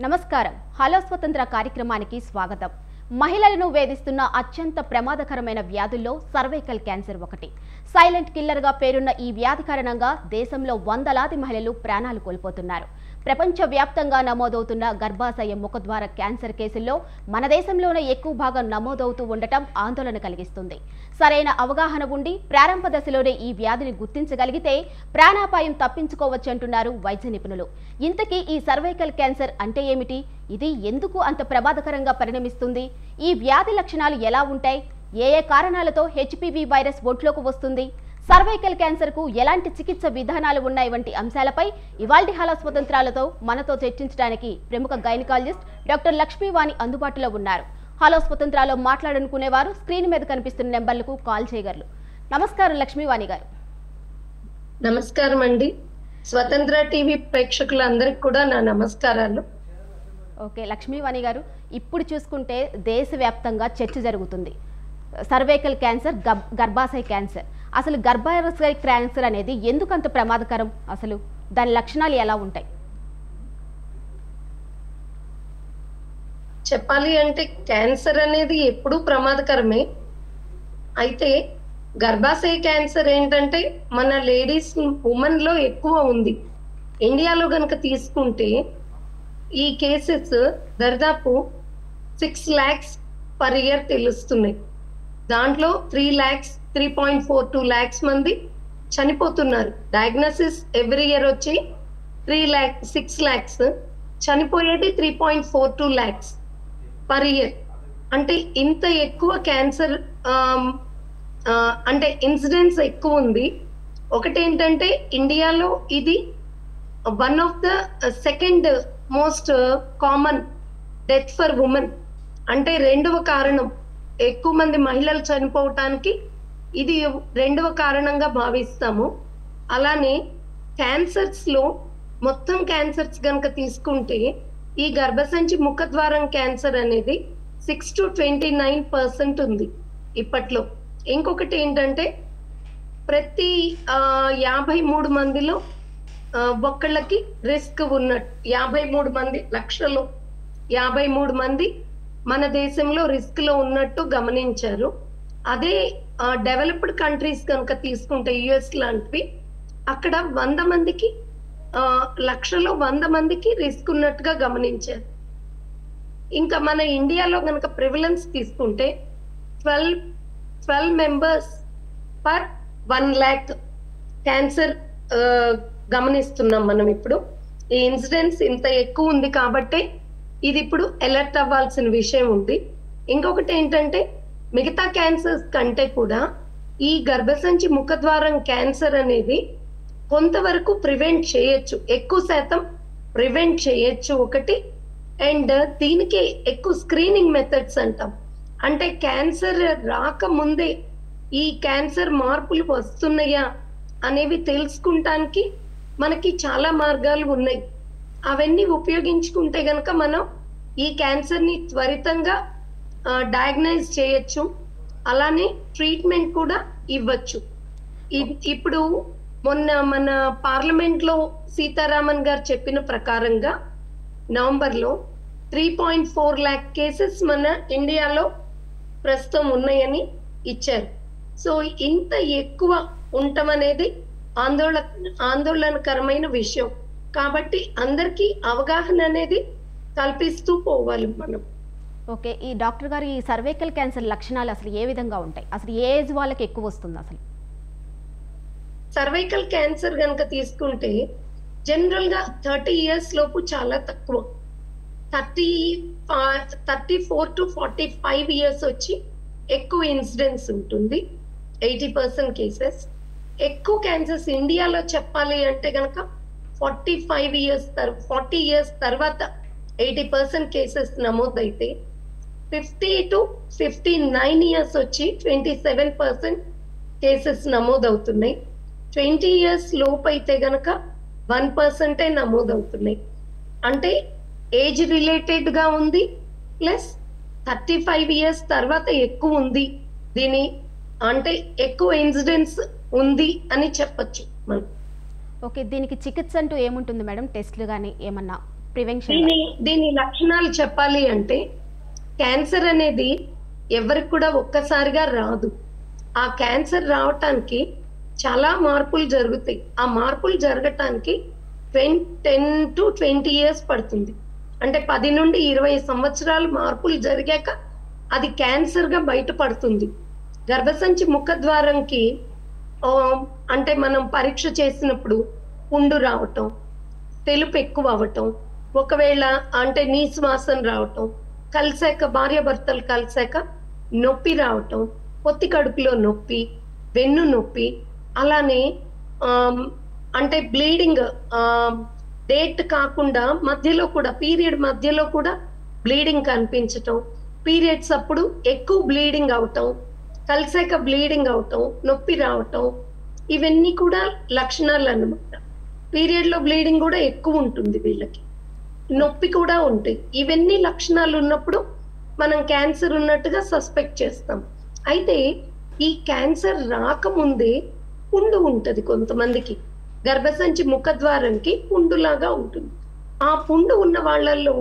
నమస్కారం. హలో స్వతంత్ర కార్యక్రమానికి స్వాగతం. మహిళలను వేధిస్తున్న అత్యంత ప్రమాదకరమైన వ్యాధుల్లో సర్వైకల్ క్యాన్సర్ ఒకటి. సైలెంట్ కిల్లర్ గా పేరున్న ఈ వ్యాధి కారణంగా దేశంలో వందలాది మహిళలు ప్రాణాలు కోల్పోతున్నారు. ప్రపంచవ్యాప్తంగా నమోదవుతున్న గర్భాశయ ముఖద్వార క్యాన్సర్ కేసుల్లో మన దేశంలోనే ఎక్కువ భాగం నమోదవుతూ ఉండటం ఆందోళన కలిగిస్తుంది. సరైన అవగాహన ఉండి ప్రారంభ దశలోనే ఈ వ్యాధిని గుర్తించగలిగితే ప్రాణాపాయం తప్పించుకోవచ్చంటున్నారు వైద్య నిపుణులు. ఇంతకీ ఈ సర్వైకల్ క్యాన్సర్ అంటే ఏమిటి? ఇది ఎందుకు అంత ప్రమాదకరంగా పరిణమిస్తుంది? ఈ వ్యాధి లక్షణాలు ఎలా ఉంటాయి? ఏ కారణాలతో హెచ్పివి వైరస్ ఒంట్లోకి వస్తుంది? సర్వైకల్ క్యాన్సర్ కు ఎలాంటి చికిత్స విధానాలు ఉన్నాయి వంటి అంశాలపై ఇవాల్టి హలో స్వతంత్రాలతో మనతో చర్చించడానికి ప్రముఖ గైనకాలజిస్ట్ డాక్టర్ లక్ష్మీవాణి అందుబాటులో ఉన్నారు. హలో స్వతంత్రాలో మాట్లాడాలనుకునేవారు స్క్రీన్ మీద కనిపిస్తున్న నెంబర్లకు కాల్ చేయగలరు. నమస్కారం లక్ష్మీవాణి గారు. నమస్కారం అండి. స్వతంత్ర టీవీ ప్రేక్షకులందరికీ కూడా నా నమస్కారాలు. ఓకే లక్ష్మీవాణి గారు, ఇప్పుడు చూసుకుంటే దేశవ్యాప్తంగా చర్చ జరుగుతుంది. సర్వైకల్ క్యాన్సర్, గర్భాశయ క్యాన్సర్. అసలు గర్భాశయ క్యాన్సర్ అనేది ఎందుకు అంత ప్రమాదకరం? అసలు దాని లక్షణాలు ఎలా ఉంటాయి? చెప్పాలి అంటే క్యాన్సర్ అనేది ఎప్పుడూ ప్రమాదకరమే. అయితే గర్భాశయ క్యాన్సర్ ఏంటంటే మన లేడీస్ ఉమెన్ లో ఎక్కువ ఉంది. ఇండియాలో గనక తీసుకుంటే ఈ కేసెస్ దాదాపు 6 lakhs per year తెలుస్తున్నాయి. దాంట్లో 3.42 lakhs మంది చనిపోతున్నారు. డయాగ్నోసిస్ ఎవ్రీ ఇయర్ వచ్చి 6 lakhs, చనిపోయేది 3.42 lakhs per year. అంటే ఇంత ఎక్కువ క్యాన్సర్ అంటే ఇన్సిడెన్స్ ఎక్కువ ఉంది. ఒకటేంటంటే ఇండియాలో ఇది one of the second most common death for women. అంటే రెండవ కారణం, ఎక్కువ మంది మహిళలు చనిపోవటానికి ఇది రెండవ కారణంగా భావిస్తాము. అలానే క్యాన్సర్స్ లో మొత్తం క్యాన్సర్స్ కనుక తీసుకుంటే ఈ గర్భసంచి ముఖద్వారం క్యాన్సర్ అనేది 6 to 29% ఉంది ఇప్పట్లో. ఇంకొకటి ఏంటంటే ప్రతి 53 మందిలో ఒక్కళ్ళకి రిస్క్ ఉన్నట్టు, 53 మంది లక్షలో 53 మంది మన దేశంలో రిస్క్ లో ఉన్నట్టు గమనించారు. అదే డెవలప్డ్ కంట్రీస్ కనుక తీసుకుంటే యుఎస్ లాంటివి, అక్కడ 100 మందికి లక్షలో 100 మందికి రిస్క్ ఉన్నట్టుగా గమనించారు. ఇంకా మన ఇండియాలో కనుక ప్రివిలెన్స్ తీసుకుంటే 12 members per 1 lakh క్యాన్సర్ గమనిస్తున్నాం మనం. ఇప్పుడు ఈ ఇన్సిడెన్స్ ఇంత ఎక్కువ ఉంది కాబట్టి ఇది ఇప్పుడు అలర్ట్ అవ్వాల్సిన విషయం ఉంది. ఇంకొకటి ఏంటంటే మిగతా క్యాన్సర్స్ కంటే కూడా ఈ గర్భసంచి ముఖద్వారం క్యాన్సర్ అనేది కొంతవరకు ప్రివెంట్ చేయొచ్చు, ఎక్కువ శాతం ప్రివెంట్ చేయొచ్చు ఒకటి. అండ్ దీనికి ఎక్కువ స్క్రీనింగ్ మెథడ్స్ అంటాం. అంటే క్యాన్సర్ రాకముందే ఈ క్యాన్సర్ మార్పులు వస్తున్నాయా అనేవి తెలుసుకుంటానికి మనకి చాలా మార్గాలు ఉన్నాయి. అవన్నీ ఉపయోగించుకుంటే గనక మనం ఈ క్యాన్సర్ ని త్వరితంగా డయాగ్నైజ్ చేయొచ్చు, అలానే ట్రీట్మెంట్ కూడా ఇవ్వచ్చు. ఇప్పుడు మొన్న మన పార్లమెంట్ లో సీతారామన్ గారు చెప్పిన ప్రకారంగా నవంబర్లో 3.4 lakh కేసెస్ మన ఇండియాలో ప్రస్తుతం ఉన్నాయని ఇచ్చారు. సో ఇంత ఎక్కువ ఉండటం అనేది ఆందోళనకరమైన విషయం. కాబట్టి అందరికీ అవగాహన అనేది కల్పిస్తూ పోవాలి మనం. ఓకే, ఈ డాక్టర్ గారు, ఈ సర్వైకల్ క్యాన్సర్ లక్షణాలు అసలు ఏ విధంగా ఉంటాయి? అసలు ఏ ఏజ్ వాళ్ళకి ఎక్కువ వస్తుంది? అసలు సర్వైకల్ క్యాన్సర్ కనుక తీసుకుంటే జనరల్ గా 30 years లోపు చాలా తక్కువ. 34 to 45 years వచ్చి ఎక్కువ ఇన్సిడెన్స్ ఉంటుంది. 80% కేసెస్. ఎక్కువ క్యాన్సర్స్ ఇండియాలో చెప్పాలి అంటే కనుక 40 years తర్వాత 80% కేసెస్ నమోదైతే 50 to 59 years వచ్చి 27% కేసెస్ నమోదవుతున్నాయి. 20 years లోపు అయితే గనక 1% నమోదవుతున్నాయి. అంటే ఏజ్ రిలేటెడ్ గా ఉంది, ప్లస్ 35 years తర్వాత ఎక్కువ ఉంది. దీని అంటే ఎక్కువ ఇన్సిడెన్స్ ఉంది అని చెప్పచ్చు మనం. ఓకే, దీనికి చికిత్స అంటూ ఏముంటుంది మేడం? టెస్ట్లు కానీ ఏమన్నా ప్రివెన్షన్ దీని లక్షణాలు చెప్పాలి అంటే, క్యాన్సర్ అనేది ఎవరికి కూడా ఒక్కసారిగా రాదు. ఆ క్యాన్సర్ రావటానికి చాలా మార్పులు జరుగుతాయి. ఆ మార్పులు జరగటానికి 10 to 20 years పడుతుంది. అంటే 10 నుండి 20 సంవత్సరాలు మార్పులు జరిగాక అది క్యాన్సర్ గా బయటపడుతుంది. గర్భసంచి ముఖద్వారంకి అంటే మనం పరీక్ష చేసినప్పుడు పుండు రావటం, తెలుపు ఎక్కువ అవటం, ఒకవేళ అంటే నీశ్వాసన రావటం, కలిసాక భార్యాభర్తలు కలిసాక నొప్పి రావటం, పొత్తి కడుపులో నొప్పి, వెన్ను నొప్పి, అలానే అంటే బ్లీడింగ్ డేట్ కాకుండా మధ్యలో కూడా పీరియడ్ మధ్యలో కూడా బ్లీడింగ్ కనిపించటం, పీరియడ్స్ అప్పుడు ఎక్కువ బ్లీడింగ్ అవటం, కలిసాక బ్లీడింగ్ అవటం, నొప్పి రావటం, ఇవన్నీ కూడా లక్షణాలు అన్నమాట. పీరియడ్ లో బ్లీడింగ్ కూడా ఎక్కువ ఉంటుంది వీళ్ళకి, నొప్పి కూడా ఉంటాయి. ఇవన్నీ లక్షణాలు ఉన్నప్పుడు మనం క్యాన్సర్ ఉన్నట్టుగా సస్పెక్ట్ చేస్తాం. అయితే ఈ క్యాన్సర్ రాకముందే పుండు ఉంటది కొంతమందికి, గర్భసంచి ముఖద్వారంకి పుండులాగా ఉంటుంది. ఆ పుండు ఉన్న వాళ్ళల్లో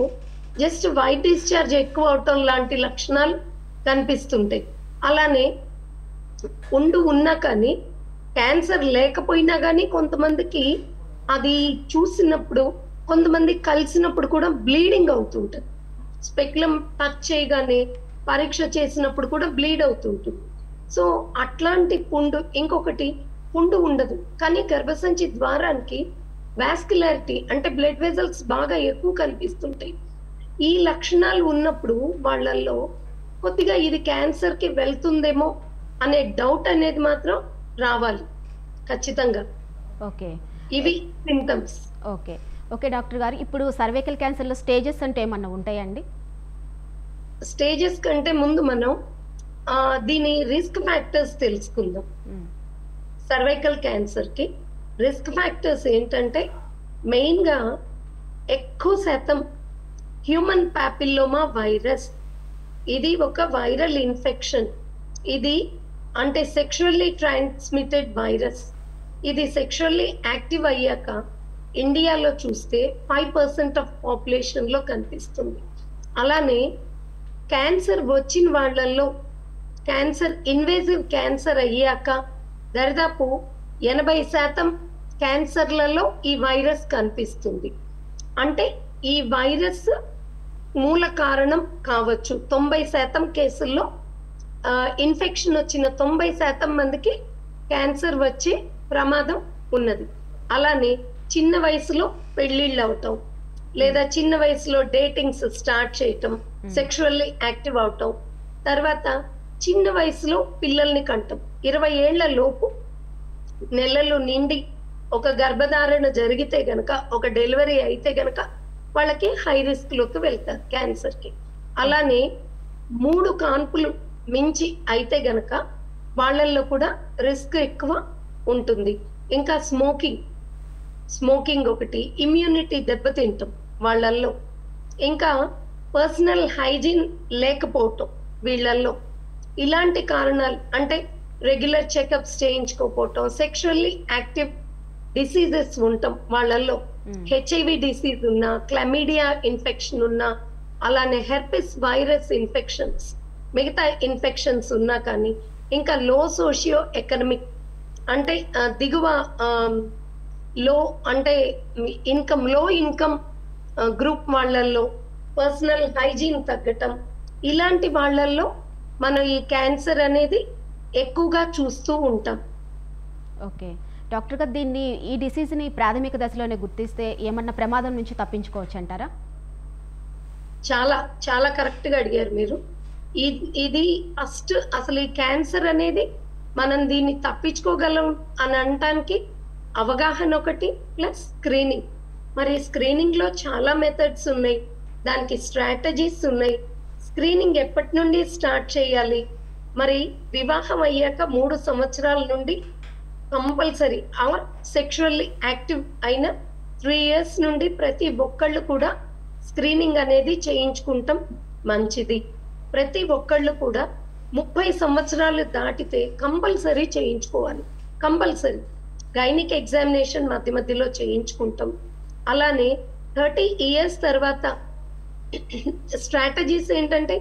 జస్ట్ వైట్ డిశ్చార్జ్ ఎక్కువ అవటం లాంటి లక్షణాలు కనిపిస్తుంటాయి. అలానే పుండు ఉన్నా కానీ క్యాన్సర్ లేకపోయినా కానీ కొంతమందికి అది చూసినప్పుడు, కొంతమంది కలిసినప్పుడు కూడా బ్లీడింగ్ అవుతుంటది. స్పెక్యులం టచ్ చేయగానే పరీక్ష చేసినప్పుడు కూడా బ్లీడ్ అవుతుంటుంది. సో అట్లాంటి పుండు, ఇంకొకటి పుండు ఉండదు కానీ గర్భసంచి ద్వారానికి వాస్కులారిటీ అంటే బ్లడ్ వెజల్స్ బాగా ఎక్కువ కనిపిస్తుంటాయి. ఈ లక్షణాలు ఉన్నప్పుడు వాళ్ళల్లో కొద్దిగా ఇది క్యాన్సర్ కి వెళ్తుందేమో అనే డౌట్ అనేది మాత్రం రావాలి ఖచ్చితంగా. ఓకే, ఇవి సింటమ్స్. ఓకే ఓకే డాక్టర్ గారు, ఇప్పుడు సర్వైకల్ క్యాన్సర్లో స్టేజెస్ అంటే ఏమన్నా ఉంటాయండి? స్టేజెస్ కంటే ముందు మనం దీని రిస్క్ ఫ్యాక్టర్స్ తెలుసుకుందాం. సర్వైకల్ క్యాన్సర్ కి రిస్క్ ఫ్యాక్టర్స్ ఏంటంటే, మెయిన్ గా ఎక్కువ శాతం హ్యూమన్ పాపిల్లోమా వైరస్, ఇది ఒక వైరల్ ఇన్ఫెక్షన్. ఇది అంటే సెక్షువల్లీ ట్రాన్స్మిటెడ్ వైరస్. ఇది సెక్షువల్లీ యాక్టివ్ అయ్యాక ఇండియాలో చూస్తే 5% ఆఫ్ పాపులేషన్ లో కనిపిస్తుంది. అలానే క్యాన్సర్ వచ్చిన వాళ్ళల్లో క్యాన్సర్ ఇన్వేజివ్ క్యాన్సర్ అయ్యాక దాదాపు 80% క్యాన్సర్లలో ఈ వైరస్ కనిపిస్తుంది. అంటే ఈ వైరస్ మూల కారణం కావచ్చు. 90% కేసుల్లో ఇన్ఫెక్షన్ వచ్చిన 90% మందికి క్యాన్సర్ వచ్చే ప్రమాదం ఉన్నది. అలానే చిన్న వయసులో పెళ్లిళ్ళు అవటం, లేదా చిన్న వయసులో డేటింగ్స్ స్టార్ట్ చేయటం, సెక్షువల్లీ యాక్టివ్ అవటం, తర్వాత చిన్న వయసులో పిల్లల్ని కంటం, 20 ఏళ్ల లోపు నెలలు నిండి ఒక గర్భధారణ జరిగితే గనక, ఒక డెలివరీ అయితే గనక వాళ్ళకి హై రిస్క్ లోకి వెళ్తారు క్యాన్సర్ కి. అలానే 3 కాన్పులు మించి అయితే గనక వాళ్ళల్లో కూడా రిస్క్ ఎక్కువ ఉంటుంది. ఇంకా స్మోకింగ్ ఒకటి, ఇమ్యూనిటీ దెబ్బతింటాం వాళ్ళల్లో, ఇంకా పర్సనల్ హైజీన్ లేకపోవటం వీళ్ళల్లో, ఇలాంటి కారణాలు అంటే రెగ్యులర్ చెకప్స్ చేయించుకోకపోవటం, సెక్షువల్లీ యాక్టివ్ డిసీజెస్ ఉంటాం వాళ్ళల్లో, హెచ్ఐవి డిసీజ్ ఉన్నా, క్లమీడియా ఇన్ఫెక్షన్ ఉన్నా, అలానే హెర్పిస్ వైరస్ ఇన్ఫెక్షన్స్, మిగతా ఇన్ఫెక్షన్స్ ఉన్నా కానీ, ఇంకా లో సోషియో ఎకనమిక్ అంటే దిగువ లో అంటే లో ఇన్కమ్ గ్రూప్ వాళ్ళల్లో పర్సనల్ హైజీన్ తగ్గటం, ఇలాంటి వాళ్ళల్లో మనం ఈ క్యాన్సర్ అనేది ఎక్కువగా చూస్తూ ఉంటాం. ఓకే డాక్టర్ గారు, ఈ డిసీజ్ని ప్రాథమిక దశలోనే గుర్తిస్తే ఏమన్నా ప్రమాదం నుంచి తప్పించుకోవచ్చు అంటారా? చాలా చాలా కరెక్ట్ గా అడిగారు మీరు. ఇది ఫస్ట్ అసలు ఈ క్యాన్సర్ అనేది మనం దీన్ని తప్పించుకోగలం అని అనటానికి అవగాహన ఒకటి, ప్లస్ స్క్రీనింగ్. మరి స్క్రీనింగ్ లో చాలా మెథడ్స్ ఉన్నాయి, దానికి స్ట్రాటజీస్ ఉన్నాయి. స్క్రీనింగ్ ఎప్పటి నుండి స్టార్ట్ చేయాలి? మరి వివాహం అయ్యాక 3 సంవత్సరాల నుండి కంపల్సరీ, ఆర్ సెక్షువల్లీ యాక్టివ్ అయిన 3 years నుండి ప్రతి ఒక్కళ్ళు కూడా స్క్రీనింగ్ అనేది చేయించుకుంటాం మంచిది. ప్రతి ఒక్కళ్ళు కూడా 30 సంవత్సరాలు దాటితే కంపల్సరీ చేయించుకోవాలి. కంపల్సరీ గైనిక్ ఎగ్జామినేషన్ మధ్య మధ్యలో చేయించుకుంటాం. అలానే 30 years తర్వాత స్ట్రాటజీస్ ఏంటంటే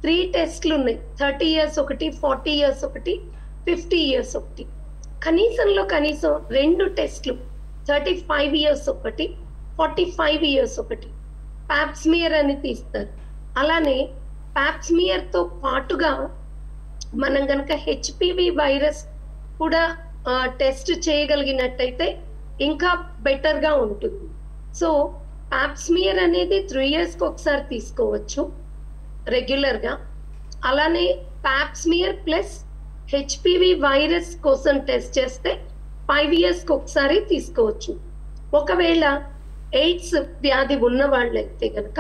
3 టెస్ట్లు ఉన్నాయి. 30 years ఒకటి, 40 years ఒకటి, 50 years ఒకటి. కనీసంలో కనీసం 2 టెస్ట్లు 35 years ఒకటి, 45 years ఒకటి పాప్స్మియర్ అని తీస్తారు. అలానే పాప్స్మియర్ తో పాటుగా మనం కనుక హెచ్పివి వైరస్ కూడా టెస్ట్ చేయగలిగినట్టయితే ఇంకా బెటర్ గా ఉంటుంది. సో పాప్స్మియర్ అనేది 3 years కి ఒకసారి తీసుకోవచ్చు రెగ్యులర్ గా. అలానే పాప్స్మియర్ ప్లస్ హెచ్పివి వైరస్ కోసం టెస్ట్ చేస్తే 5 years కి ఒకసారి తీసుకోవచ్చు. ఒకవేళ ఎయిడ్స్ వ్యాధి ఉన్న వాళ్ళైతే కనుక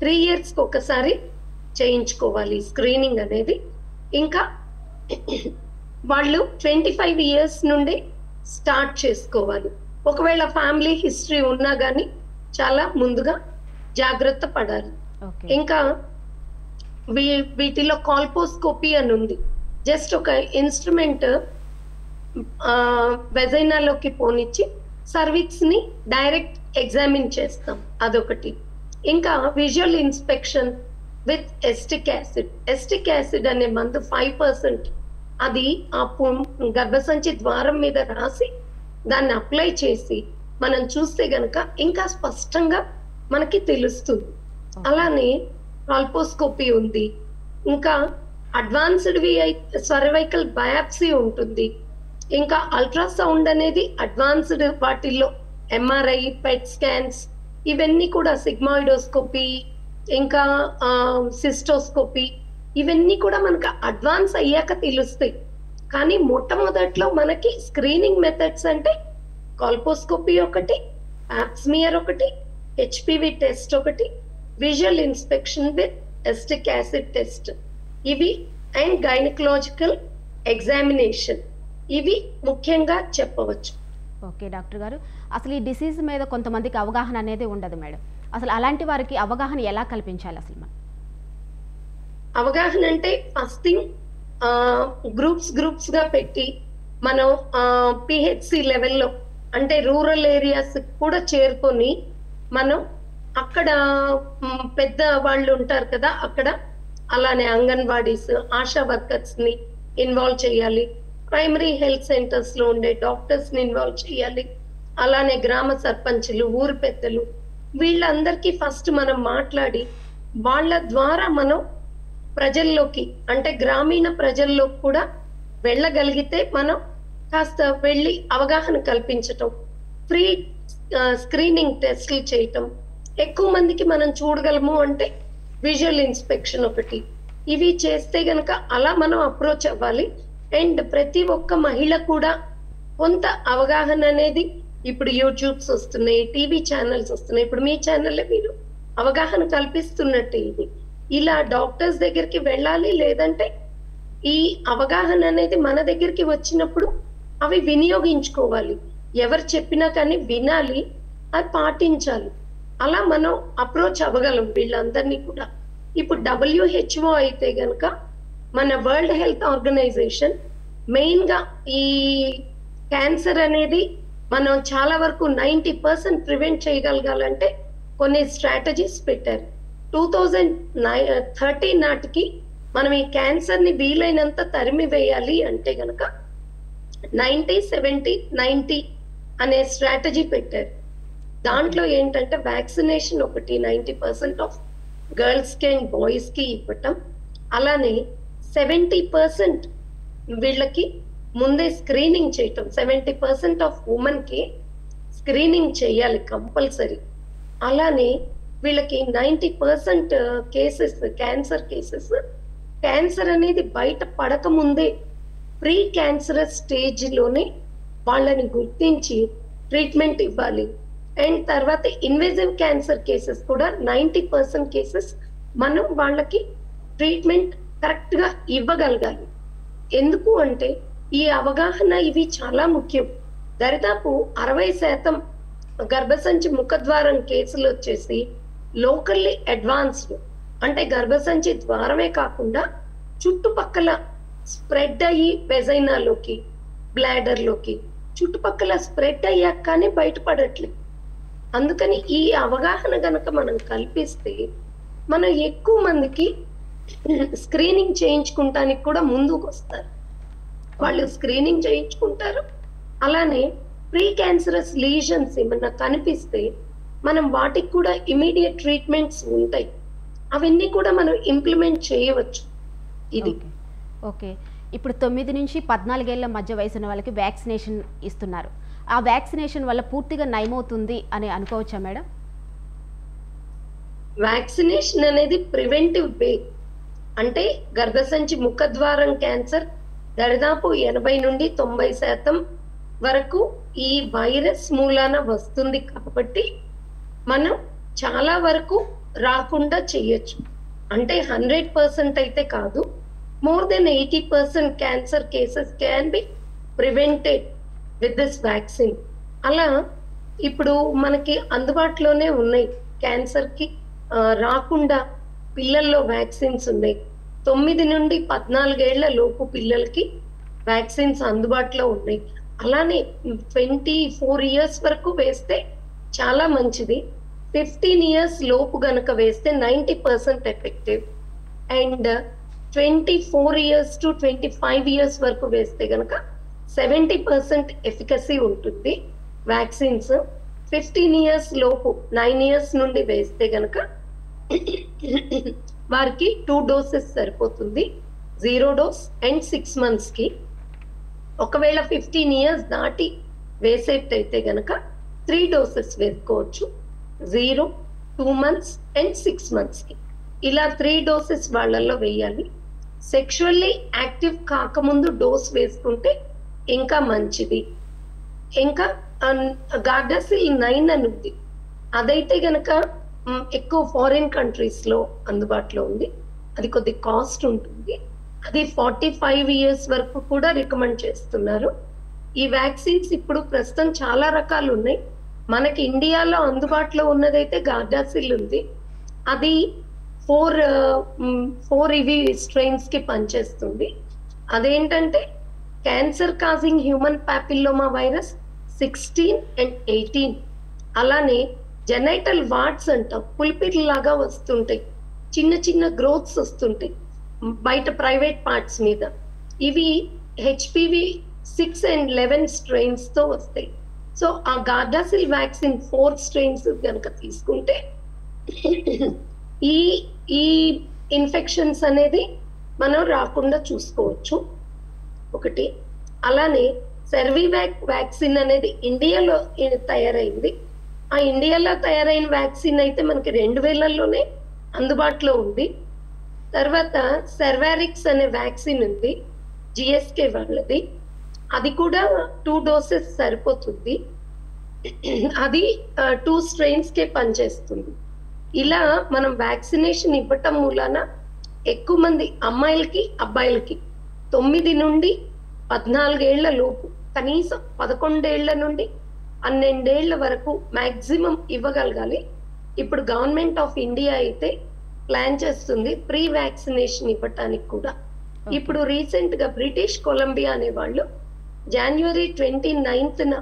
3 years కి ఒకసారి చేయించుకోవాలి స్క్రీనింగ్ అనేది. ఇంకా వాళ్ళు 25 years నుండి స్టార్ట్ చేసుకోవాలి. ఒకవేళ ఫ్యామిలీ హిస్టరీ ఉన్నా కానీ చాలా ముందుగా జాగ్రత్త పడాలి. ఇంకా వీటిలో కాల్పోస్కోపీ అని ఉంది. జస్ట్ ఒక ఇన్స్ట్రుమెంట్ వెజైనాలోకి పోనిచ్చి సర్విక్స్ ని డైరెక్ట్ ఎగ్జామిన్ చేస్తాం, అదొకటి. ఇంకా visual inspection with acetic acid. Acetic acid అనే మందు 5% అది ఆ గర్భసంచి ద్వారం మీద రాసి దాన్ని అప్లై చేసి మనం చూస్తే గనక ఇంకా స్పష్టంగా మనకి తెలుస్తుంది. అలానే కాల్పోస్కోపీ ఉంది. ఇంకా అడ్వాన్స్డ్ సర్వైకల్ బయాప్సీ ఉంటుంది. ఇంకా అల్ట్రాసౌండ్ అనేది అడ్వాన్స్డ్ వాటిల్లో ఎంఆర్ఐ, పెట్ స్కాన్స్, ఇవన్నీ కూడా సిగ్మాయిడోస్కోపీ, ఇంకా సిస్టోస్కోపీ, ఇవన్నీ కూడా మనకు అడ్వాన్స్ అయ్యాక తెలుస్తాయి. కానీ మొట్టమొదట్లో మనకి స్క్రీనింగ్ మెథడ్స్ అంటే కాల్పోస్కోపీ ఒకటి, పాప్స్మియర్ ఒకటి, హెచ్పివి టెస్ట్ ఒకటి, visual inspection with acetic acid test, ఇవి అండ్ గైనకలాజికల్ ఎగ్జామినేషన్, ఇవి ముఖ్యంగా చెప్పవచ్చు. ఓకే డాక్టర్ గారు, అసలు ఈ డిసీజ్ మీద కొంతమందికి అవగాహన అనేది ఉండదు మేడం. అసలు అలాంటి వారికి అవగాహన ఎలా కల్పించాలి అసలు మనం? అవగాహన అంటే ఫస్ట్ థింగ్ గ్రూప్స్ గా పెట్టి మనం పిహెచ్సి లెవెల్లో అంటే రూరల్ ఏరియాస్ కూడా చేరుకొని మనం అక్కడ పెద్ద వాళ్ళు ఉంటారు కదా, అక్కడ అలానే అంగన్వాడీస్, ఆశా వర్కర్స్ ని ఇన్వాల్వ్ చేయాలి. ప్రైమరీ హెల్త్ సెంటర్స్ లో ఉండే డాక్టర్స్ ని ఇన్వాల్వ్ చేయాలి. అలానే గ్రామ సర్పంచులు, ఊరు పెద్దలు, వీళ్ళందరికీ ఫస్ట్ మనం మాట్లాడి వాళ్ళ ద్వారా మనం ప్రజల్లోకి అంటే గ్రామీణ ప్రజల్లోకి కూడా వెళ్ళగలిగితే మనం కాస్త వెళ్ళి అవగాహన కల్పించటం, ఫ్రీ స్క్రీనింగ్ టెస్ట్లు చేయటం, ఎక్కువ మందికి మనం చూడగలము అంటే విజువల్ ఇన్స్పెక్షన్ ఒకటి, ఇవి చేస్తే గనక అలా మనం అప్రోచ్ అవ్వాలి. అండ్ ప్రతి ఒక్క మహిళ కూడా కొంత అవగాహన అనేది, ఇప్పుడు యూట్యూబ్స్ వస్తున్నాయి, టీవీ ఛానల్స్ వస్తున్నాయి, ఇప్పుడు మీ ఛానల్లో మీరు అవగాహన కల్పిస్తున్నట్టు ఇది, ఇలా డాక్టర్స్ దగ్గరికి వెళ్ళాలి. లేదంటే ఈ అవగాహన అనేది మన దగ్గరికి వచ్చినప్పుడు అవి వినియోగించుకోవాలి. ఎవరు చెప్పినా కానీ వినాలి, అది పాటించాలి. అలా మనం అప్రోచ్ అవ్వగలం వీళ్ళందరినీ కూడా. ఇప్పుడు WHO అయితే గనక మన వరల్డ్ హెల్త్ ఆర్గనైజేషన్ మెయిన్ గా ఈ క్యాన్సర్ అనేది మనం చాలా వరకు 90% ప్రివెంట్ చేయగలగాలంటే కొన్ని స్ట్రాటజీస్ పెట్టారు. 2030 నాటికి మనం ఈ క్యాన్సర్ ని వీలైనంత తరిమి వేయాలి అంటే గనక 90-70-90 అనే స్ట్రాటజీ పెట్టారు. దాంట్లో ఏంటంటే వ్యాక్సినేషన్ ఒకటి 90% ఆఫ్ గర్ల్స్ కి అండ్ బాయ్స్ కి ఇవ్వటం, అలానే 70% వీళ్ళకి ముందే స్క్రీనింగ్ చేయటం, 70% ఆఫ్ ఉమెన్ కి స్క్రీనింగ్ చేయాలి కంపల్సరీ. అలానే వీళ్ళకి 90% కేసెస్ క్యాన్సర్ అనేది బయట పడక ముందే ప్రీ క్యాన్సరస్ స్టేజ్ లోనే వాళ్ళని గుర్తించి ట్రీట్మెంట్ ఇవ్వాలి. అండ్ తర్వాత ఇన్వేజివ్ క్యాన్సర్ కేసెస్ కూడా 90% కేసెస్ మనం వాళ్ళకి ట్రీట్మెంట్ కరెక్ట్ గా ఇవ్వగలగాలి. ఎందుకు అంటే ఈ అవగాహన ఇవి చాలా ముఖ్యం. దరిదాపు 60% గర్భసంచి ముఖద్వారం కేసులు వచ్చేసి లోకల్లీ అడ్వాన్స్డ్, అంటే గర్భసంచి ద్వారమే కాకుండా చుట్టుపక్కల స్ప్రెడ్ అయ్యి వెజైనాలోకి, బ్లాడర్ లోకి చుట్టుపక్కల స్ప్రెడ్ అయ్యాక కానీ బయటపడట్లేదు. అందుకని ఈ అవగాహన గనక మనం కల్పిస్తే మనం ఎక్కువ మందికి స్క్రీనింగ్ చేయించుకుంటానికి కూడా ముందుకు వస్తారు. వాళ్ళు స్క్రీనింగ్ చేయించుకుంటారు. అలానే ప్రీ క్యాన్సరస్ లీజన్స్ ఏమన్నా కనిపిస్తే మనం వాటికి కూడా ఇమీడియట్ ట్రీట్మెంట్స్ ఉంటాయి. అవన్నీ కూడా మనం ఇంప్లిమెంట్ చేయవచ్చు. ఇది ఓకే. ఇప్పుడు 9 నుంచి 14 ఏళ్ల మధ్య వయసున్న వాళ్ళకి వ్యాక్సినేషన్ ఇస్తున్నారు. ఆ వ్యాక్సినేషన్ వల్ల పూర్తిగా నయమవుతుంది అని అనుకోవచ్చా మేడం? వ్యాక్సినేషన్ అనేది ప్రివెంటివ్ వే. అంటే గర్భసంచి ముఖద్వారం క్యాన్సర్ దాదాపు 80 నుండి 90% వరకు ఈ వైరస్ మూలాన వస్తుంది కాబట్టి మనం చాలా వరకు రాకుండా చేయొచ్చు. అంటే 100% అయితే కాదు, more than 80% cancer cases can be prevented with this vaccine. అలా ఇప్పుడు మనకి అందుబాటులోనే ఉన్నాయి. క్యాన్సర్ కి రాకుండా పిల్లల్లో వ్యాక్సిన్స్ ఉన్నాయి. 9 నుండి 14 ఏళ్ల లోపు పిల్లలకి వ్యాక్సిన్స్ అందుబాటులో ఉన్నాయి. అలానే 24 ఇయర్స్ వరకు వేస్తే చాలా మంచిది. 15 ఇయర్స్ లోపు గనక వేస్తే 90% effective. And 24 years to 25 years వరకు వేస్తే గనక 70% ఎఫికసీ ఉంటుంది వ్యాక్సిన్స్. 15 ఇయర్స్ లోపు 9 ఇయర్స్ నుండి వేస్తే గనక వారికి 2 డోసెస్ సరిపోతుంది, 0 డోస్ అండ్ 6 months కి. ఒకవేళ 15 ఇయర్స్ దాటి వేసేటైతే గనక 3 డోసెస్ వేసుకోవచ్చు, 0, 2 months అండ్ 6 months కి. ఇలా 3 డోసెస్ వాళ్ళల్లో వేయాలి. సెక్షువల్లీ యాక్టివ్ కాకముందు డోస్ వేసుకుంటే ఇంకా మంచిది. ఇంకా గార్డాసిల్ 9 అని ఉంది. అదైతే గనక ఎక్కువ ఫారిన్ కంట్రీస్ లో అందుబాటులో ఉంది. అది కొద్ది కాస్ట్ ఉంటుంది. అది 45 ఇయర్స్ వరకు కూడా రికమెండ్ చేస్తున్నారు. ఈ వ్యాక్సిన్స్ ఇప్పుడు ప్రస్తుతం చాలా రకాలు ఉన్నాయి. మనకి ఇండియాలో అందుబాటులో ఉన్నదైతే గార్డాసిల్ ఉంది. అది 4 ఇవి స్ట్రెయిన్స్ కి పనిచేస్తుంది. అదేంటంటే cancer causing human papilloma virus 16 and 18. అలానే జెనైటల్ వార్డ్స్ అంటాం, పులిపిర్లు లాగా వస్తుంటాయి, చిన్న చిన్న గ్రోత్స్ వస్తుంటాయి బయట ప్రైవేట్ పార్ట్స్ మీద. ఇవి HPV 6 and 11 స్ట్రెయిన్స్ తో వస్తాయి. సో ఆ గార్డాసిల్ వ్యాక్సిన్ 4 స్ట్రెయిన్స్ కనుక తీసుకుంటే ఈ ఇన్ఫెక్షన్స్ అనేది మనం రాకుండా చూసుకోవచ్చు ఒకటి. అలానే సెర్వివాక్ వ్యాక్సిన్ అనేది ఇండియాలో తయారైంది. ఆ ఇండియాలో తయారైన వ్యాక్సిన్ అయితే మనకి 2000లోనే అందుబాటులో ఉంది. తర్వాత సెర్వారిక్స్ అనే వ్యాక్సిన్ ఉంది, GSK వాళ్ళది. అది కూడా 2 డోసెస్ సరిపోతుంది. అది 2 స్ట్రెయిన్స్ కే పనిచేస్తుంది. ఇలా మనం వ్యాక్సినేషన్ ఇవ్వటం మూలాన ఎక్కువ మంది అమ్మాయిలకి అబ్బాయిలకి 9 నుండి 14 ఏళ్ల లోపు కనీసం 11 ఏళ్ల నుండి 12 ఏళ్ల వరకు మాక్సిమం ఇవ్వగలగాలి. ఇప్పుడు గవర్నమెంట్ ఆఫ్ ఇండియా అయితే ప్లాన్ చేస్తుంది ప్రీ వ్యాక్సినేషన్ ఇవ్వటానికి కూడా. ఇప్పుడు రీసెంట్ గా బ్రిటిష్ కొలంబియా అనే వాళ్ళు January 29న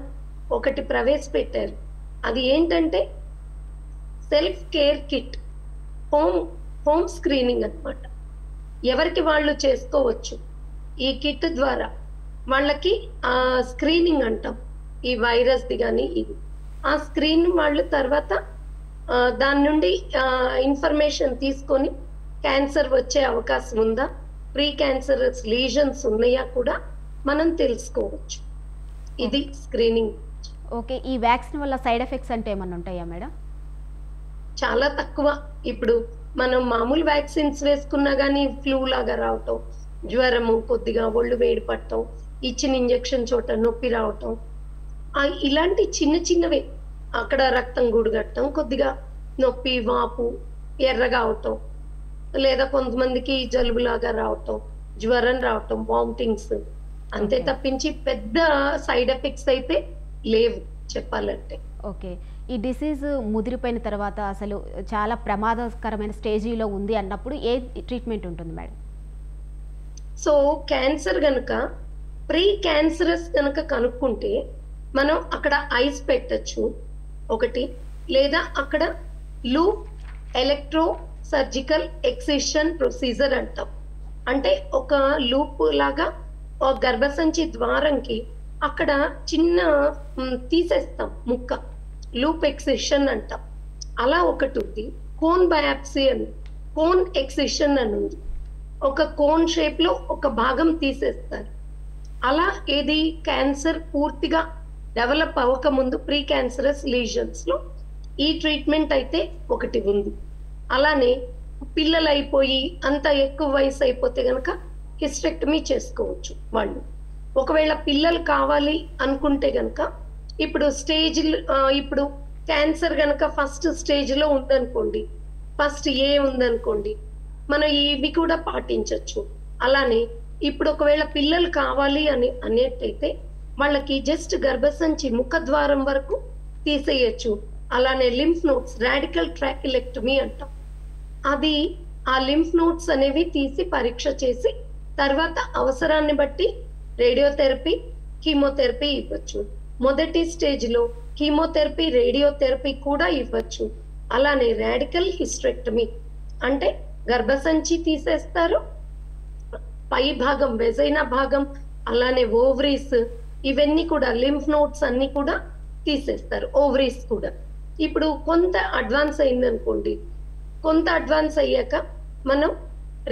ఒకటి ప్రవేశపెట్టారు. అది ఏంటంటే self care kit, home screening అన్నమాట. ఎవరికి వాళ్ళు చేసుకోవచ్చు. ఈ కిట్ ద్వారా వాళ్ళకి స్క్రీనింగ్ అంటాం, ఈ వైరస్ ది కానీ ఇది. ఆ స్క్రీన్ వాళ్ళు తర్వాత దాని నుండి ఇన్ఫర్మేషన్ తీసుకొని క్యాన్సర్ వచ్చే అవకాశం ఉందా, ప్రీ క్యాన్సరస్ లీజన్స్ ఉన్నాయా కూడా మనం తెలుసుకోవచ్చు. ఇది స్క్రీనింగ్. ఓకే. ఈ వ్యాక్సిన్ వల్ల సైడ్ ఎఫెక్ట్స్ అంటే ఏమన్నా ఉంటాయా మేడం? చాలా తక్కువ. ఇప్పుడు మనం మామూలు వ్యాక్సిన్స్ వేసుకున్నా కానీ ఫ్లూ లాగా రావటం, జ్వరము, కొద్దిగా ఒళ్ళు వేడి పట్టడం, ఇచ్చిన ఇంజెక్షన్ చోట నొప్పి రావటం, ఇలాంటి చిన్న చిన్నవే. అక్కడ రక్తం గూడుగట్టడం, కొద్దిగా నొప్పి, వాపు, ఎర్రగా అవటం, లేదా కొంతమందికి జలుబులాగా రావటం, జ్వరం రావటం, వామిటింగ్స్, అంతే తప్పించి పెద్ద సైడ్ ఎఫెక్ట్స్ అయితే లేవు చెప్పాలంటే. ఓకే. ఈ డిసీజ్ ముదిరిపోయిన తర్వాత అసలు చాలా ప్రమాదకరమైన స్టేజీలో ఉంది అన్నప్పుడు ఏ ట్రీట్మెంట్ ఉంటుంది మేడం? సో క్యాన్సర్ గనక ప్రీ క్యాన్సరస్ గనక కనుక్కుంటే మనం అక్కడ ఐస్ పెట్టచ్చు ఒకటి. లేదా అక్కడ loop electro surgical excision procedure అంటాం. అంటే ఒక లూప్ లాగా ఒక గర్భసంచి ద్వారంకి అక్కడ చిన్న తీసేస్తాం ముక్క, లూప్ ఎక్సిషన్ అంటాం. అలా ఒకటి ఉంది. కోన్ బయాప్సీ అని, కోన్ ఎక్సిషన్ అని ఉంది. ఒక కోన్ షేప్ లో ఒక భాగం తీసేస్తారు. అలా ఏది క్యాన్సర్ పూర్తిగా డెవలప్ అవ్వకముందు ప్రీ క్యాన్సరస్ లీజన్స్ లో ఈ ట్రీట్మెంట్ అయితే ఒకటి ఉంది. అలానే పిల్లలు అయిపోయి అంత ఎక్కువ వయసు అయిపోతే గనక హిస్టెక్టమీ చేసుకోవచ్చు వాళ్ళు. ఒకవేళ పిల్లలు కావాలి అనుకుంటే గనక ఇప్పుడు ఇప్పుడు క్యాన్సర్ గనక ఫస్ట్ స్టేజ్ లో ఉందనుకోండి, ఫస్ట్ ఏ ఉందనుకోండి, మనం ఇవి కూడా పాటించవచ్చు. అలానే ఇప్పుడు ఒకవేళ పిల్లలు కావాలి అని అనేటైతే వాళ్ళకి జస్ట్ గర్భసంచి ముఖద్వారం వరకు తీసేయచ్చు. అలానే లింఫ్ నోడ్స్, రాడికల్ ట్రాకిలెక్టమీ అంటాం. అది ఆ లింఫ్ నోడ్స్ అనేవి తీసి పరీక్ష చేసి తర్వాత అవసరాన్ని బట్టి రేడియోథెరపీ, కీమోథెరపీ ఇవ్వచ్చు. మొదటి స్టేజ్ లో కీమోథెరపీ, రేడియోథెరపీ కూడా ఇవ్వచ్చు. అలానే రాడికల్ హిస్టెక్టమీ అంటే గర్భసంచి తీసేస్తారు, పై భాగం వెజైనా భాగం, అలానే ఓవరీస్, ఇవన్నీ కూడా లింఫ్ నోడ్స్ అన్ని కూడా తీసేస్తారు, ఓవరీస్ కూడా. ఇప్పుడు కొంత అడ్వాన్స్ అయిందనుకోండి, కొంత అడ్వాన్స్ అయ్యాక మనం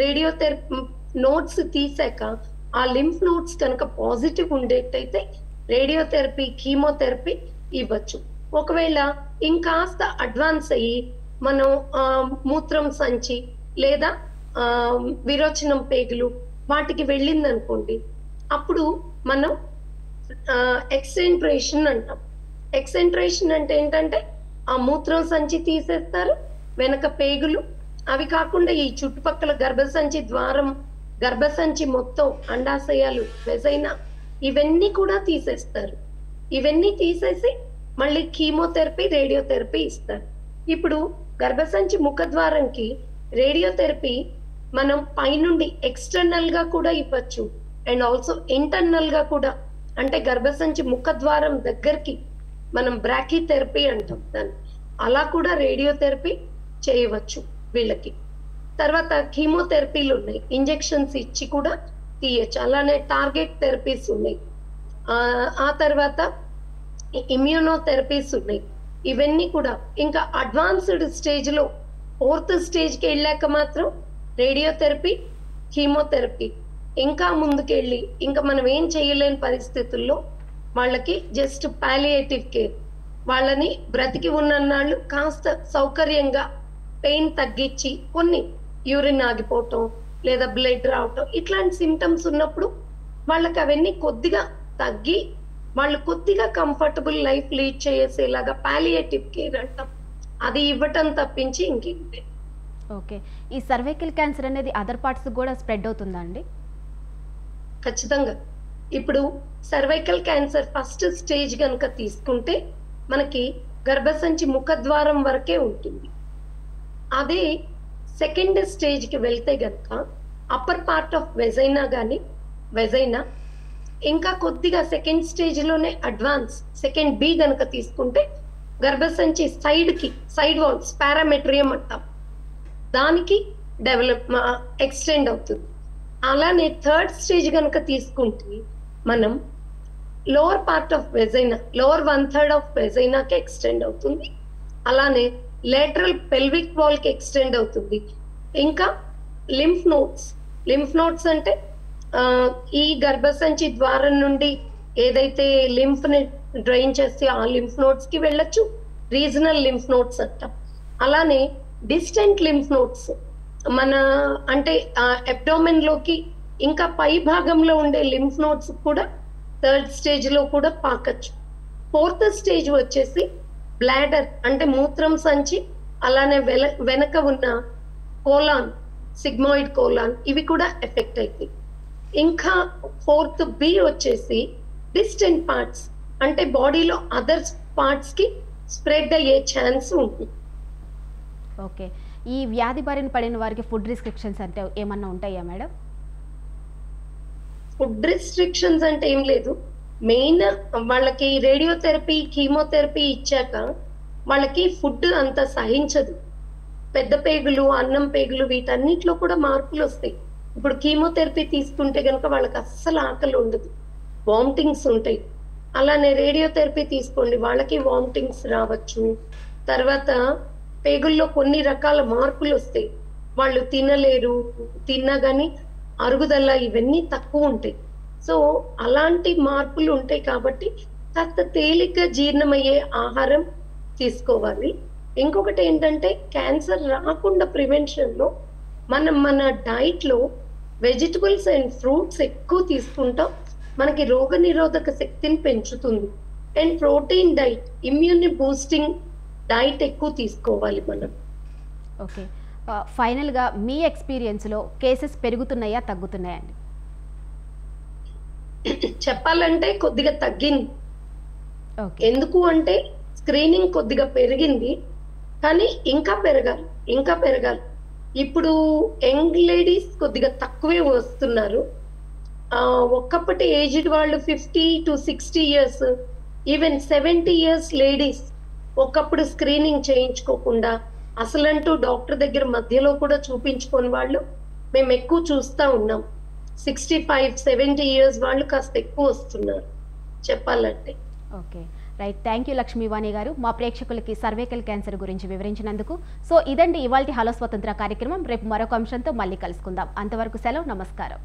రేడియోథెరపీ నోట్స్ తీసాక ఆ లింఫ్ నోడ్స్ కనుక పాజిటివ్ ఉండేటైతే రేడియోథెరపీ, కీమోథెరపీ ఇవ్వచ్చు. ఒకవేళ ఇంకాస్త అడ్వాన్స్ అయ్యి మనం మూత్రం సంచి లేదా విరోచనం పేగులు వాటికి వెళ్ళింది అనుకోండి, అప్పుడు మనం ఎక్సెంట్రేషన్ అంటాం. ఎక్సెంట్రేషన్ అంటే ఏంటంటే ఆ మూత్రం సంచి తీసేస్తారు, వెనక పేగులు, అవి కాకుండా ఈ చుట్టుపక్కల గర్భసంచి ద్వారం, గర్భసంచి మొత్తం, అండాశయాలు, వెజైనా, ఇవన్నీ కూడా తీసేస్తారు. ఇవన్నీ తీసేసి మళ్ళీ కీమోథెరపీ, రేడియోథెరపీ ఇస్తారు. ఇప్పుడు గర్భసంచి ముఖద్వారంకి రేడియోథెరపీ మనం పైనుండి ఎక్స్టర్నల్ గా కూడా ఇవ్వచ్చు అండ్ ఆల్సో ఇంటర్నల్ గా కూడా. అంటే గర్భసంచి ముఖద్వారం దగ్గరికి మనం బ్రాకీథెరపీ అంటాం దాన్ని, అలా కూడా రేడియోథెరపీ చేయవచ్చు వీళ్ళకి. తర్వాత కీమోథెరపీలు ఉన్నాయి, ఇంజెక్షన్స్ ఇచ్చి కూడా తీయచ్చు. అలానే టార్గెట్ థెరపీస్ ఉన్నాయి. ఆ తర్వాత ఇమ్యూనోథెరపీస్ ఉన్నాయి. ఇవన్నీ కూడా ఇంకా అడ్వాన్స్డ్ స్టేజ్ లో 4th స్టేజ్కి వెళ్ళాక మాత్రం రేడియోథెరపీ, కీమోథెరపీ. ఇంకా ముందుకెళ్ళి ఇంకా మనం ఏం చేయలేని పరిస్థితుల్లో వాళ్ళకి జస్ట్ పాలియేటివ్ కేర్, వాళ్ళని బ్రతికి ఉన్నన్నాళ్ళు కాస్త సౌకర్యంగా పెయిన్ తగ్గించి, కొన్ని యూరిన్ ఆగిపోవటం లేదా బ్లడ్ రావటం ఇట్లాంటి సిమ్టమ్స్ ఉన్నప్పుడు వాళ్ళకి అవన్నీ కొద్దిగా తగ్గి వాళ్ళు కొద్దిగా కంఫర్టబుల్ లైఫ్ లీడ్ చేసేలాగా పాలియేటివ్ కేర్ అంటాం, అది ఇవ్వటం తప్పించి ఇంకేంటి. ఓకే, ఈ సర్వైకల్ క్యాన్సర్ అనేది అదర్ పార్ట్స్ కూడా స్ప్రెడ్ అవుతుందా అండి? ఖచ్చితంగా. ఇప్పుడు సర్వైకల్ క్యాన్సర్ ఫస్ట్ స్టేజ్ కనుక తీసుకుంటే మనకి గర్భసంచి ముఖద్వారం వరకే ఉంటుంది. అదే సెకండ్ స్టేజ్కి వెళ్తే గనక అప్పర్ పార్ట్ ఆఫ్ వెజైనా కానీ, వెజైనా ఇంకా కొద్దిగా సెకండ్ స్టేజ్ లోనే అడ్వాన్స్ సెకండ్ బి గనక తీసుకుంటే గర్భసంచి సైడ్ వాల్స్, పారామెట్రియం అంటాం, దానికి ఎక్స్టెండ్ అవుతుంది. అలానే థర్డ్ స్టేజ్ కనుక తీసుకుంటే మనం lower part of vagina, lower 1/3 of వెజైనాకి ఎక్స్టెండ్ అవుతుంది. అలానే లేటరల్ పెల్విక్ వాల్ కి ఎక్స్టెండ్ అవుతుంది. ఇంకా లింఫ్ నోడ్స్ అంటే ఈ గర్భసంచి ద్వారం నుండి ఏదైతే లింఫ్ ని డ్రైన్ చేస్తే ఆ లింఫ్ నోడ్స్ కి వెళ్ళొచ్చు, రీజనల్ లింఫ్ నోడ్స్ అంటాం. అలానే డిస్టెంట్ లింఫ్ నోడ్స్ మన అంటే అబ్డోమెన్ లోకి ఇంకా పై భాగంలో ఉండే లింఫ్ నోడ్స్ కూడా థర్డ్ స్టేజ్ లో కూడా పాకచ్చు. 4th స్టేజ్ వచ్చేసి బ్లాడర్ అంటే మూత్రం సంచి, అలానే వెనక ఉన్న కోలాన్, సిగ్మాయిడ్ కోలాన్, ఇవి కూడా ఎఫెక్ట్ అవుతాయి. ఇంకా 4th బి వచ్చేసి డిస్టెంట్ పార్ట్స్ అంటే బాడీలో అదర్ పార్ట్స్ కి స్ప్రెడ్ అయ్యే ఛాన్స్ ఉంటుంది. ఓకే, ఈ వ్యాధి బారిన పడిన వారికి ఫుడ్ రిస్ట్రిక్షన్స్ అంటే ఏమన్నా ఉంటాయా మేడం? ఫుడ్ రిస్ట్రిక్షన్స్ అంటే ఏం లేదు. మెయిన్ వాళ్ళకి రేడియోథెరపీ, కీమోథెరపీ ఇచ్చాక వాళ్ళకి ఫుడ్ అంత సహించదు. పెద్ద పేగులు, అన్నం పేగులు వీటన్నిటిలో కూడా మార్పులు వస్తాయి. ఇప్పుడు కీమోథెరపీ తీసుకుంటే కనుక వాళ్ళకి అస్సలు ఆకలి ఉండదు, వామిటింగ్స్ ఉంటాయి. అలానే రేడియోథెరపీ తీసుకోండి, వాళ్ళకి వామిటింగ్స్ రావచ్చు. తర్వాత పేగుల్లో కొన్ని రకాల మార్పులు వస్తాయి, వాళ్ళు తినలేరు, తిన్నా కానీ అరుగుదల ఇవన్నీ తక్కువ ఉంటాయి. సో అలాంటి మార్పులు ఉంటాయి కాబట్టి కాస్త తేలిగ్గా జీర్ణమయ్యే ఆహారం తీసుకోవాలి. ఇంకొకటి ఏంటంటే క్యాన్సర్ రాకుండా ప్రివెన్షన్ లో మన డైట్ లో వెజిటబుల్స్ అండ్ ఫ్రూట్స్ ఎక్కువ తీసుకుంటాం, మనకి రోగ నిరోధక శక్తిని పెంచుతుంది. And protein diet, immune boosting diet ఎక్కువ తీసుకోవాలి మనం. ఓకే, ఫైనల్గా మీ ఎక్స్పీరియన్స్లో కేసెస్ పెరుగుతున్నాయా తగ్గుతున్నాయా అండి? చెప్పాలంటే కొద్దిగా తగ్గింది. ఎందుకు అంటే స్క్రీనింగ్ కొద్దిగా పెరిగింది, కానీ ఇంకా పెరగాలి. ఇప్పుడు యంగ్ లేడీస్ కొద్దిగా తక్కువే వస్తున్నారు. ఒక్కప్పటి ఏజ్డ్ వాళ్ళు 50 to 60 years, even 70 years ladies ఒకప్పుడు స్క్రీనింగ్ చేయించుకోకుండా అసలంటూ డాక్టర్ దగ్గర మధ్యలో కూడా చూపించుకొని వాళ్ళు మేము ఎక్కువ చూస్తా ఉన్నాం. 65-70 years వాళ్ళు కాస్త ఎక్కువ వస్తున్నారు చెప్పాలంటే. Okay, right. Thank you Lakshmivani గారు, మా ప్రేక్షకులకి సర్వైకల్ క్యాన్సర్ గురించి వివరించినందుకు. సో ఇదండి ఇవాల్టి హలో స్వతంత్ర కార్యక్రమం. రేపు మరొక అంశంతో మళ్ళీ కలుసుకుందాం. అంతవరకు సెలవు, నమస్కారం.